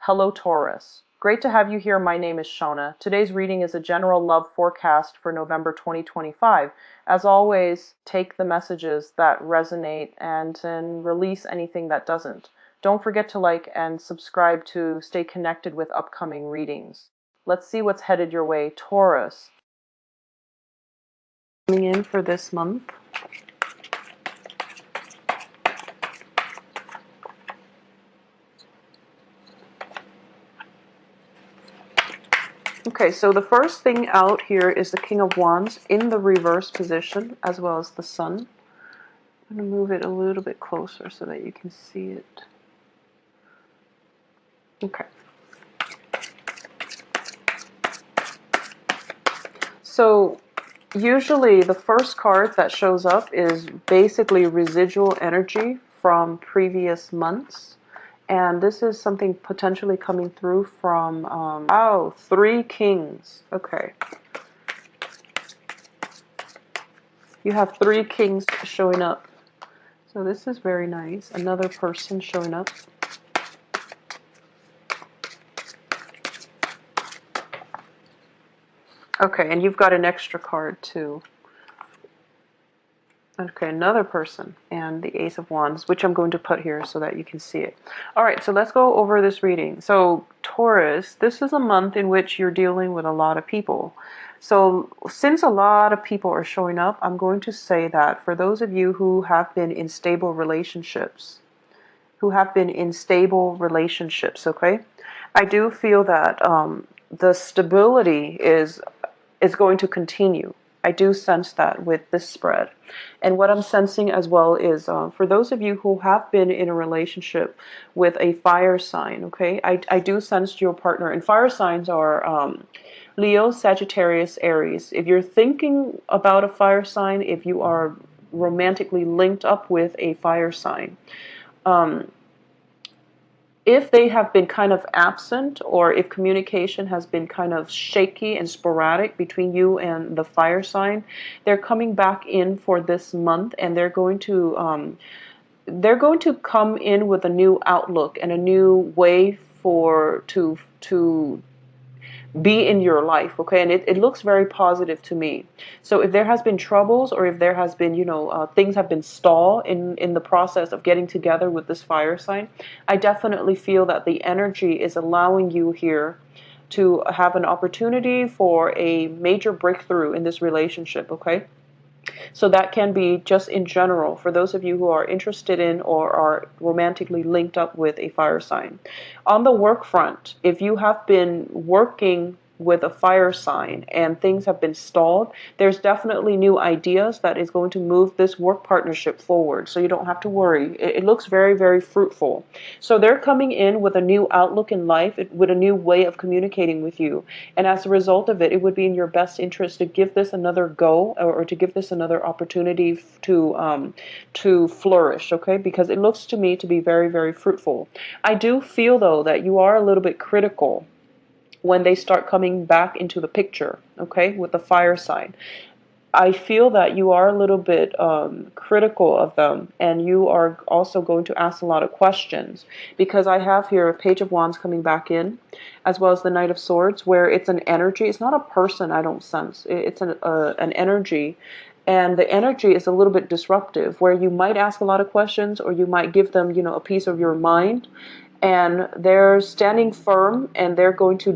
Hello Taurus. Great to have you here. My name is Shona. Today's reading is a general love forecast for November 2025. As always, take the messages that resonate and release anything that doesn't. Don't forget to like and subscribe to stay connected with upcoming readings. Let's see what's headed your way, Taurus. Coming in for this month. Okay, so the first thing out here is the King of Wands in the reverse position, as well as the Sun. I'm going to move it a little bit closer so that you can see it. Okay. So usually the first card that shows up is basically residual energy from previous months. And this is something potentially coming through from, 3 Kings. Okay. You have 3 Kings showing up. So this is very nice. Another person showing up. Okay, and you've got an extra card too. Okay, another person, and the Ace of Wands, which I'm going to put here so that you can see it. All right, so let's go over this reading. So Taurus, this is a month in which you're dealing with a lot of people. So since a lot of people are showing up, I'm going to say that for those of you who have been in stable relationships, okay, I do feel that the stability is going to continue. I do sense that with this spread. And what I'm sensing as well is for those of you who have been in a relationship with a fire sign, okay, I do sense your partner. And fire signs are Leo, Sagittarius, Aries. If you're thinking about a fire sign, if you are romantically linked up with a fire sign, if they have been kind of absent, or if communication has been kind of shaky and sporadic between you and the fire sign, they're coming back in for this month, and they're going to come in with a new outlook and a new way to be in your life, okay? And it looks very positive to me. So if there has been troubles, or if there has been, things have been stalled in the process of getting together with this fire sign, I definitely feel that the energy is allowing you here to have an opportunity for a major breakthrough in this relationship, okay? So that can be just in general for those of you who are interested in or are romantically linked up with a fire sign. On the work front, if you have been working with a fire sign and things have been stalled, there's definitely new ideas that is going to move this work partnership forward. So you don't have to worry. It looks very, very fruitful. So they're coming in with a new outlook in life, with a new way of communicating with you. And as a result of it, it would be in your best interest to give this another go, or to give this another opportunity to flourish, okay? Because it looks to me to be very, very fruitful. I do feel, though, that you are a little bit critical when they start coming back into the picture, okay, with the fire sign. I feel that you are a little bit critical of them, and you are also going to ask a lot of questions, because I have here a Page of Wands coming back in, as well as the Knight of Swords, where it's an energy. It's not a person, I don't sense. It's an energy, and the energy is a little bit disruptive, where you might ask a lot of questions, or you might give them, a piece of your mind, and they're standing firm, and they're going to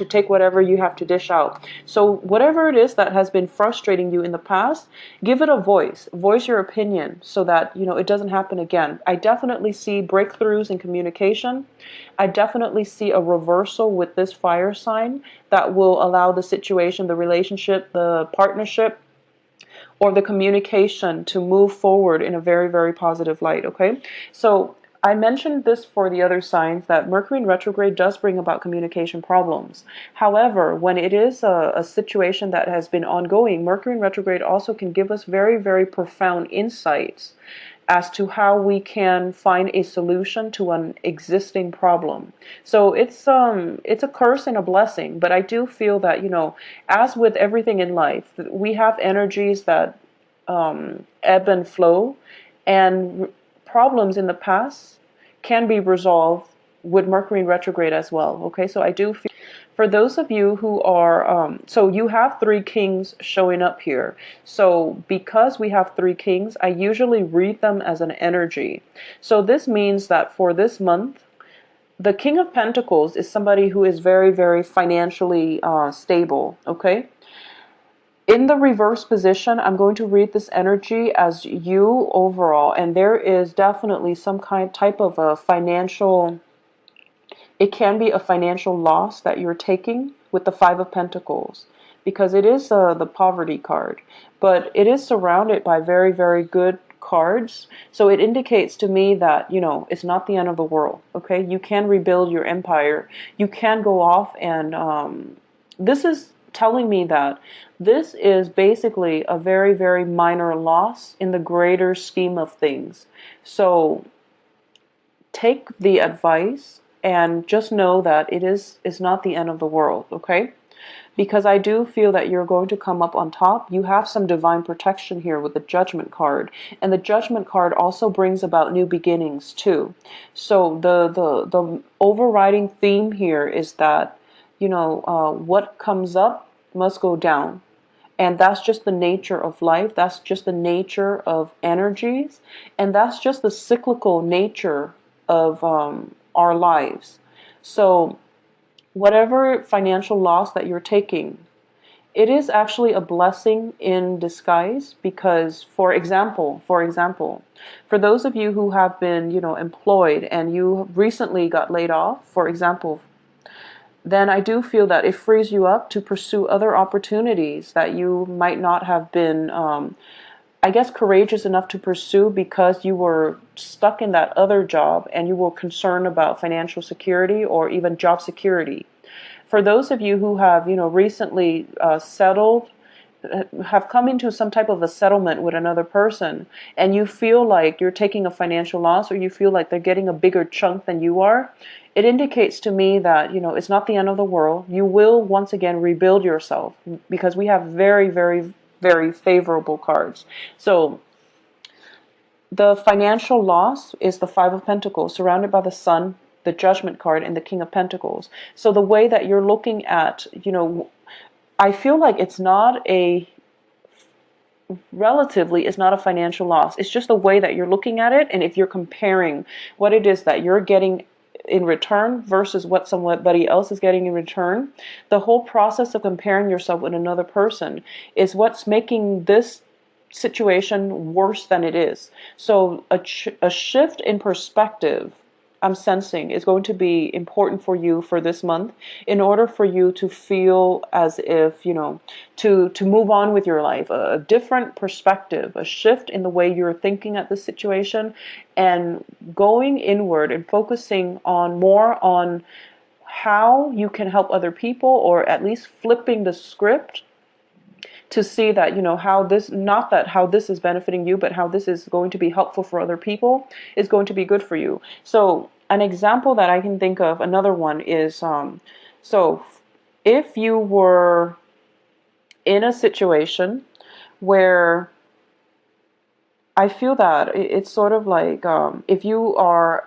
take whatever you have to dish out. So whatever it is that has been frustrating you in the past, give it a voice your opinion, so that it doesn't happen again. I definitely see breakthroughs in communication. I definitely see a reversal with this fire sign that will allow the situation, the relationship, the partnership, or the communication to move forward in a very, very positive light, okay? So I mentioned this for the other signs, that Mercury in retrograde does bring about communication problems. However, when it is a situation that has been ongoing, Mercury in retrograde also can give us very, very profound insights as to how we can find a solution to an existing problem. So it's a curse and a blessing, but I do feel that, as with everything in life, we have energies that ebb and flow, and problems in the past can be resolved with Mercury in retrograde as well. Okay, so I do feel for those of you who are, so you have three kings showing up here. So because we have three kings, I usually read them as an energy. So this means that for this month, the King of Pentacles is somebody who is very, very financially stable. Okay. In the reverse position, I'm going to read this energy as you overall, and there is definitely some type of a financial, it can be a financial loss that you're taking with the Five of Pentacles, because it is the poverty card, but it is surrounded by very, very good cards. So it indicates to me that, you know, it's not the end of the world. Okay, you can rebuild your empire. You can go off and this is telling me that this is basically a very, very minor loss in the greater scheme of things. So take the advice and just know that it's not the end of the world, okay? Because I do feel that you're going to come up on top. You have some divine protection here with the Judgment card. And the Judgment card also brings about new beginnings too. So the overriding theme here is that, you know, what comes up must go down. And that's just the nature of life. That's just the nature of energies. And that's just the cyclical nature of our lives. So whatever financial loss that you're taking, it is actually a blessing in disguise, because for example, for those of you who have been, you know, employed and you recently got laid off, for example, then I do feel that it frees you up to pursue other opportunities that you might not have been, I guess, courageous enough to pursue because you were stuck in that other job and you were concerned about financial security or even job security. For those of you who have, you know, recently settled, have come into some type of a settlement with another person, and you feel like you're taking a financial loss, or you feel like they're getting a bigger chunk than you are, it indicates to me that, you know, it's not the end of the world. You will once again rebuild yourself, because we have very, very, very favorable cards. So the financial loss is the Five of Pentacles, surrounded by the Sun, the Judgment card, and the King of Pentacles. So the way that you're looking at, you know, I feel like it's not a, relatively, it's not a financial loss. It's just the way that you're looking at it, and if you're comparing what it is that you're getting in return versus what somebody else is getting in return, the whole process of comparing yourself with another person is what's making this situation worse than it is. So a shift in perspective, I'm sensing, is going to be important for you for this month, in order for you to feel as if, you know, to move on with your life. A different perspective, a shift in the way you're thinking at the situation, and going inward and focusing on more on how you can help other people, or at least flipping the script to see that, you know, how this, not that how this is benefiting you, but how this is going to be helpful for other people, is going to be good for you. So an example that I can think of, another one is, so if you were in a situation where, I feel that it's sort of like, if you are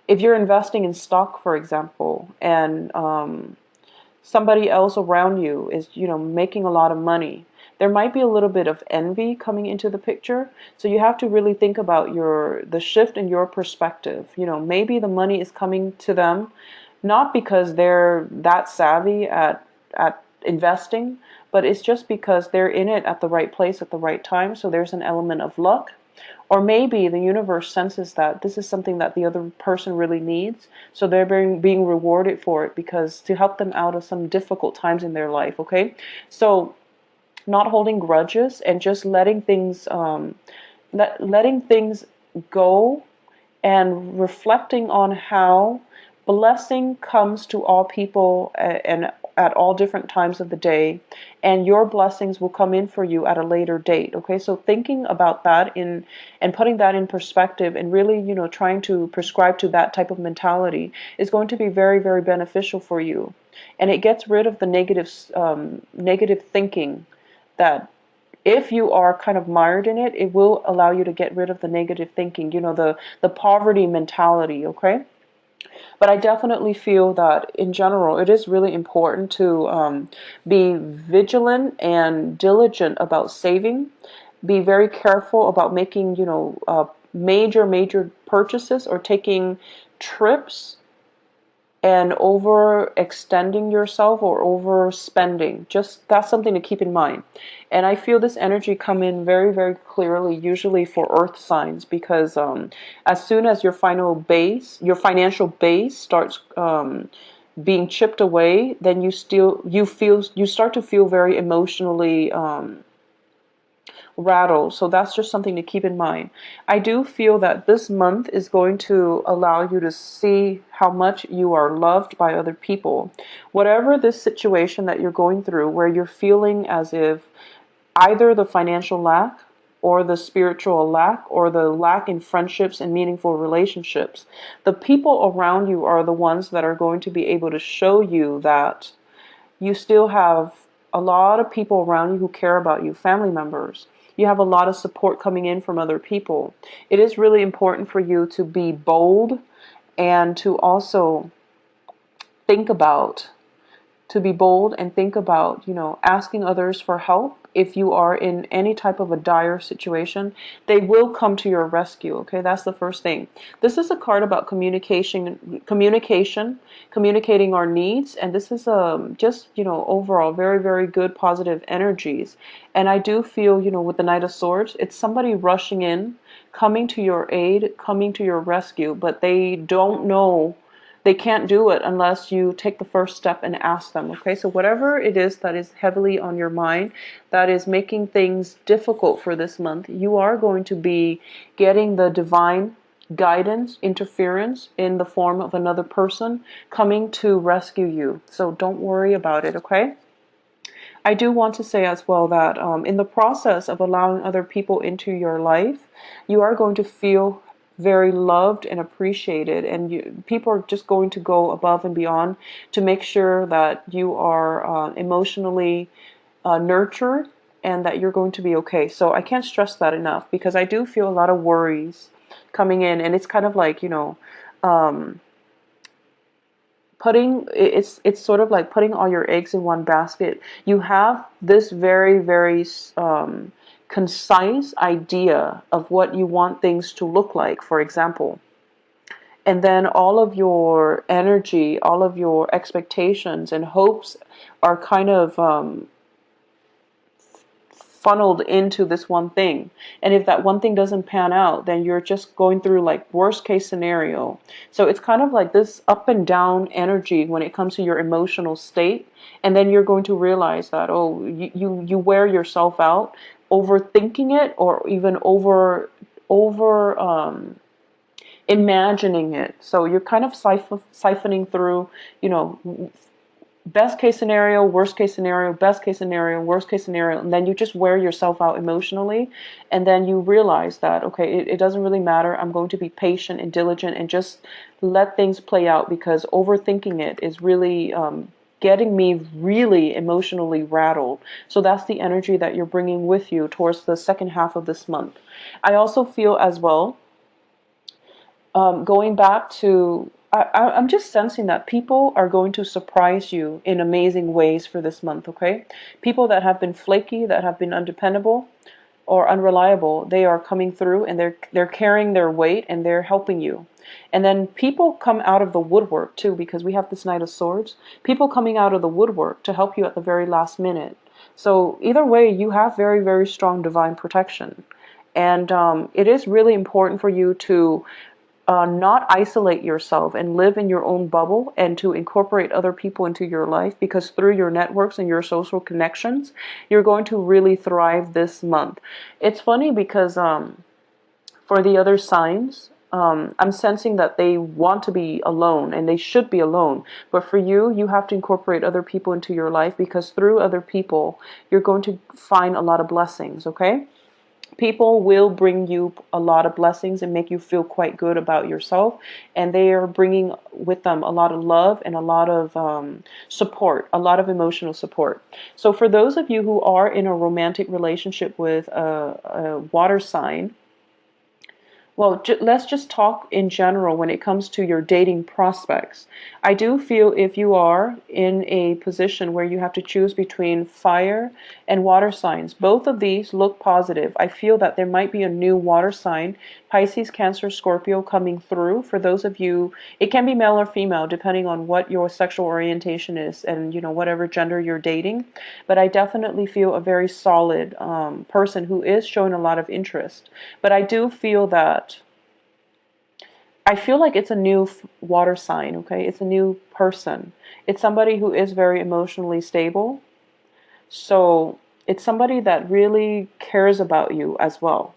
if you're investing in stock, for example, and somebody else around you is, you know, making a lot of money, there might be a little bit of envy coming into the picture. So you have to really think about the shift in your perspective. You know, maybe the money is coming to them not because they're that savvy at investing, but it's just because they're in it at the right place at the right time. So there's an element of luck. Or maybe the universe senses that this is something that the other person really needs, so they're being rewarded for it, because to help them out of some difficult times in their life, okay? So not holding grudges and just letting things, letting things go, and reflecting on how blessing comes to all people and at all different times of the day, and your blessings will come in for you at a later date. Okay, so thinking about that and putting that in perspective, and really, you know, trying to prescribe to that type of mentality is going to be very, very beneficial for you, and it gets rid of the negative thinking that, if you are kind of mired in it, it will allow you to get rid of the negative thinking, you know, the poverty mentality, okay? But I definitely feel that in general, it is really important to be vigilant and diligent about saving. Be very careful about making, major purchases or taking trips and overextending yourself or overspending. Just that's something to keep in mind. And I feel this energy come in very, very clearly, usually for earth signs, because as soon as your financial base starts being chipped away, then you start to feel very emotionally rattle. So that's just something to keep in mind. I do feel that this month is going to allow you to see how much you are loved by other people. Whatever this situation that you're going through, where you're feeling as if either the financial lack or the spiritual lack or the lack in friendships and meaningful relationships, the people around you are the ones that are going to be able to show you that you still have a lot of people around you who care about you, family members. You have a lot of support coming in from other people. It is really important for you to be bold and to also think about to be bold and think about, asking others for help. If you are in any type of a dire situation, they will come to your rescue. Okay, that's the first thing. This is a card about communicating our needs, and this is just overall very, very good positive energies. And I do feel, with the Knight of Swords, it's somebody rushing in, coming to your aid, coming to your rescue, but they don't know, they can't do it unless you take the first step and ask them. Okay, so whatever it is that is heavily on your mind, that is making things difficult for this month, you are going to be getting the divine guidance, interference in the form of another person coming to rescue you. So don't worry about it, okay? I do want to say as well that in the process of allowing other people into your life, you are going to feel very loved and appreciated, and people are just going to go above and beyond to make sure that you are emotionally nurtured and that you're going to be okay. So I can't stress that enough, because I do feel a lot of worries coming in, and it's kind of like, um, it's sort of like putting all your eggs in one basket. You have this very, very concise idea of what you want things to look like, for example, and then all of your energy, all of your expectations and hopes are kind of funneled into this one thing. And if that one thing doesn't pan out, then you're just going through like worst case scenario. So it's kind of like this up and down energy when it comes to your emotional state. And then you're going to realize that, oh, you wear yourself out overthinking it, or even over imagining it. So you're kind of siphoning through, you know, best case scenario, worst case scenario, best case scenario, worst case scenario, and then you just wear yourself out emotionally, and then you realize that, okay, it doesn't really matter. I'm going to be patient and diligent and just let things play out, because overthinking it is really getting me really emotionally rattled. So that's the energy that you're bringing with you towards the second half of this month. I also feel as well, going back to, I'm just sensing that people are going to surprise you in amazing ways for this month, okay? People that have been flaky, that have been undependable or unreliable, they are coming through, and they're carrying their weight, and they're helping you. And then people come out of the woodwork too, because we have this Knight of Swords. People coming out of the woodwork to help you at the very last minute. So either way, you have very, very strong divine protection. And it is really important for you to not isolate yourself and live in your own bubble, and to incorporate other people into your life, because through your networks and your social connections, you're going to really thrive this month. It's funny because for the other signs, I'm sensing that they want to be alone, and they should be alone. But for you, you have to incorporate other people into your life, because through other people, you're going to find a lot of blessings, okay? People will bring you a lot of blessings and make you feel quite good about yourself, and they are bringing with them a lot of love and a lot of support, a lot of emotional support. So for those of you who are in a romantic relationship with a water sign, Well, let's just talk in general when it comes to your dating prospects. I do feel if you are in a position where you have to choose between fire and water signs, both of these look positive. I feel that there might be a new water sign, Pisces, Cancer, Scorpio, coming through. For those of you, it can be male or female depending on what your sexual orientation is and, whatever gender you're dating. But I definitely feel a very solid person who is showing a lot of interest. But I do feel that I feel like it's a new water sign, okay? It's a new person. It's somebody who is very emotionally stable. So it's somebody that really cares about you as well.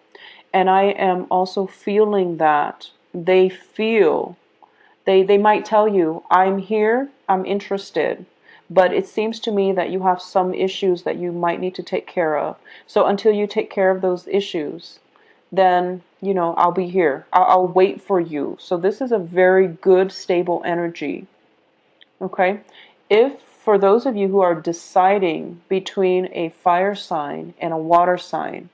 And I am also feeling that they might tell you, I'm here, I'm interested. But it seems to me that you have some issues that you might need to take care of. So until you take care of those issues, then, I'll be here. I'll wait for you. So this is a very good, stable energy. Okay? If for those of you who are deciding between a fire sign and a water sign,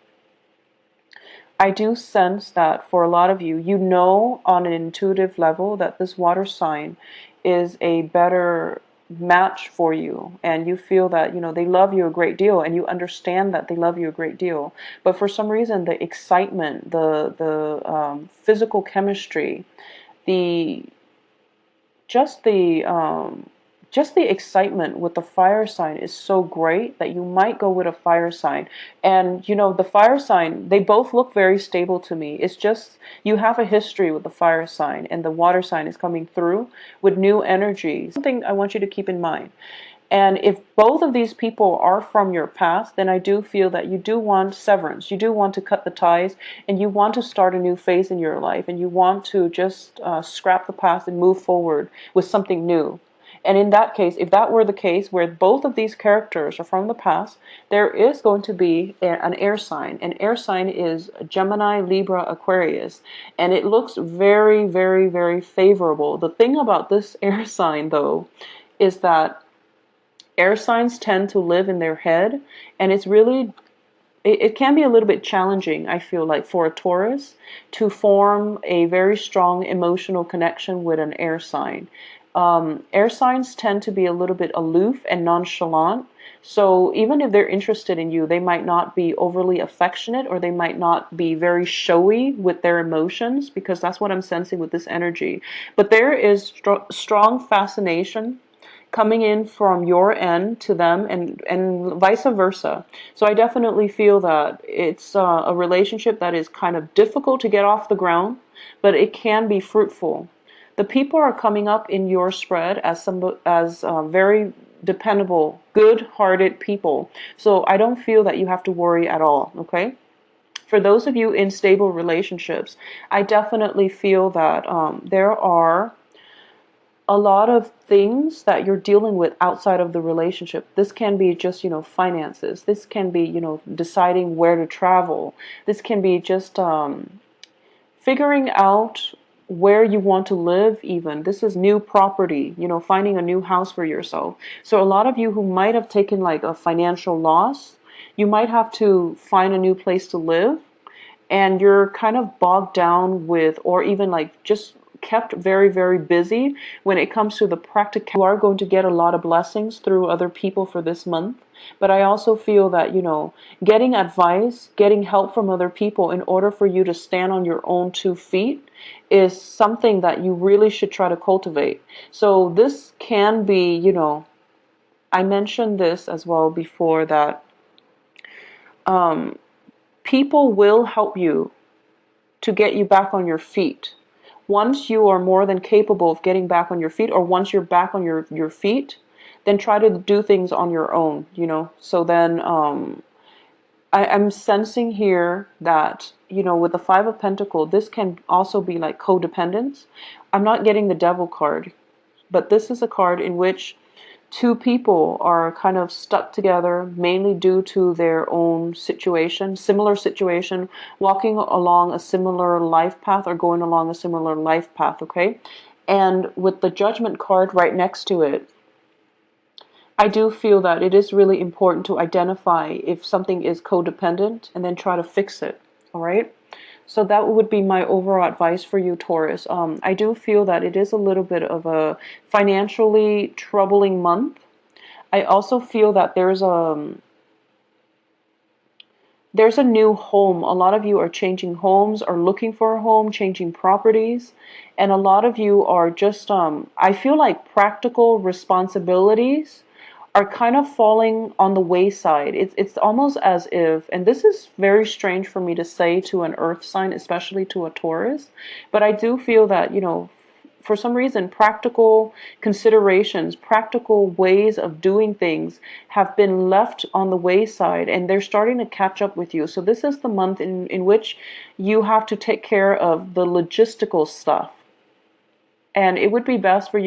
I do sense that for a lot of you, you know on an intuitive level that this water sign is a better match for you, and you feel that they love you a great deal, and you understand that they love you a great deal, but for some reason the excitement, the physical chemistry, the just the just the excitement with the fire sign is so great that you might go with a fire sign. And the fire sign, they both look very stable to me. It's just you have a history with the fire sign, and the water sign is coming through with new energy. Something I want you to keep in mind. And if both of these people are from your past, then I do feel that you do want severance. You do want to cut the ties, and you want to start a new phase in your life, and you want to just scrap the past and move forward with something new. And in that case, if that were the case, where both of these characters are from the past, there is going to be an air sign. An air sign is Gemini, Libra, Aquarius, and it looks very, very, very favorable. The thing about this air sign, though, is that air signs tend to live in their head, and it can be a little bit challenging, I feel like, for a Taurus to form a very strong emotional connection with an air sign. Air signs tend to be a little bit aloof and nonchalant. So even if they're interested in you, they might not be overly affectionate, or they might not be very showy with their emotions, because that's what I'm sensing with this energy. But there is strong fascination coming in from your end to them, and vice versa. So I definitely feel that it's a relationship that is kind of difficult to get off the ground, but it can be fruitful. The people are coming up in your spread as very dependable, good-hearted people. So I don't feel that you have to worry at all, okay? For those of you in stable relationships, I definitely feel that there are a lot of things that you're dealing with outside of the relationship. This can be just, finances. This can be, deciding where to travel. This can be just figuring out where you want to live even. This is new property, finding a new house for yourself. So a lot of you who might have taken like a financial loss, you might have to find a new place to live, and you're kind of bogged down with, or even like just kept very, very busy when it comes to the practical. You are going to get a lot of blessings through other people for this month. But I also feel that, getting advice, getting help from other people in order for you to stand on your own 2 feet is something that you really should try to cultivate. So this can be, I mentioned this as well before, that people will help you to get you back on your feet. Once you are more than capable of getting back on your feet, or once you're back on your feet, then try to do things on your own, So then I'm sensing here that, with the Five of Pentacles, this can also be like codependence. I'm not getting the Devil card, but this is a card in which two people are kind of stuck together, mainly due to their own situation, similar situation, walking along a similar life path, or going along a similar life path, okay? And with the Judgment card right next to it, I do feel that it is really important to identify if something is codependent and then try to fix it, all right? So that would be my overall advice for you, Taurus. I do feel that it is a little bit of a financially troubling month. I also feel that there's a new home. A lot of you are changing homes or looking for a home, changing properties. And a lot of you are just, I feel like practical responsibilities are kind of falling on the wayside. It's almost as if, and this is very strange for me to say to an earth sign, especially to a Taurus, but I do feel that, for some reason, practical considerations, practical ways of doing things have been left on the wayside and they're starting to catch up with you. So this is the month in which you have to take care of the logistical stuff. And it would be best for you